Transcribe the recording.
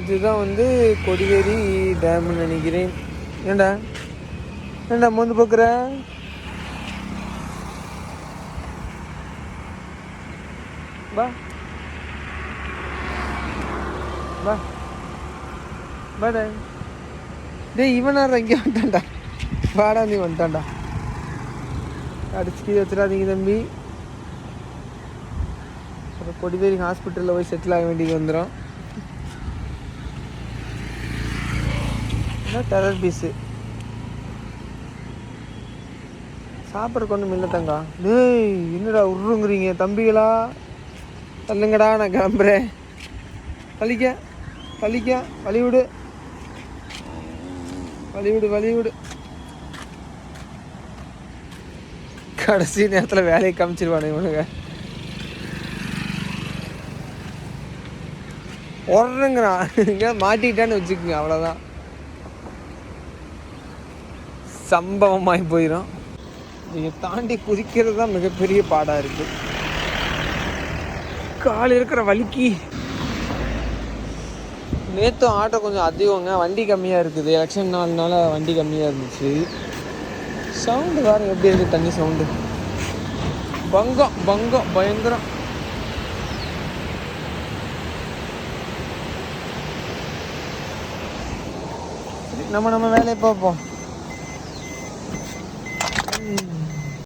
இதுதான் வந்து கொடிவேரி டேம்னு நினைக்கிறேன். ஏண்டா ஏண்டா மோந்து பார்க்குற? வா வா வாடா. டேய் இவனார் இங்கே வந்துட்டான்டா. வாடா நீ வந்துட்டான்டா. அடிச்சுக்கி வச்சிடாதீங்க தம்பி. அப்புறம் கொடிவேரி ஹாஸ்பிட்டலில் போய் செட்டில் ஆக வேண்டியது வந்துடும். என்ன டெரர் பீஸு சாப்பிட்றக்கு ஒன்றும் இல்லை தங்கா. டேய் என்னடா உருங்குறீங்க தம்பிகளா? தள்ளுங்கடா நான் கிளம்புறேன். வலிக்க வலிக்க வலிவிடு வலிவிடு வலிவிடு. கடைசி நேரத்தில் வேலையை காமிச்சிருவானே இவனுங்க. உடனுங்கிறான். இங்கே மாட்டிக்கிட்டான்னு வச்சுக்கோங்க, அவ்வளோதான், சம்பவமாகி போயிடும். இதை தாண்டி குதிக்கிறது தான் மிகப்பெரிய பாடாக இருக்குது. கால் இருக்கிற வலிக்கு. நேற்றும் ஆட்டோ கொஞ்சம் அதிகங்க, வண்டி கம்மியாக இருக்குது. எலெக்ஷன் நாள்னால வண்டி கம்மியாக இருந்துச்சு. சவுண்டு வேறு எப்படி இருக்குது, தண்ணி சவுண்டு பங்கம் பங்கம் பயங்கரம். நம்ம வேலையை பார்ப்போம்.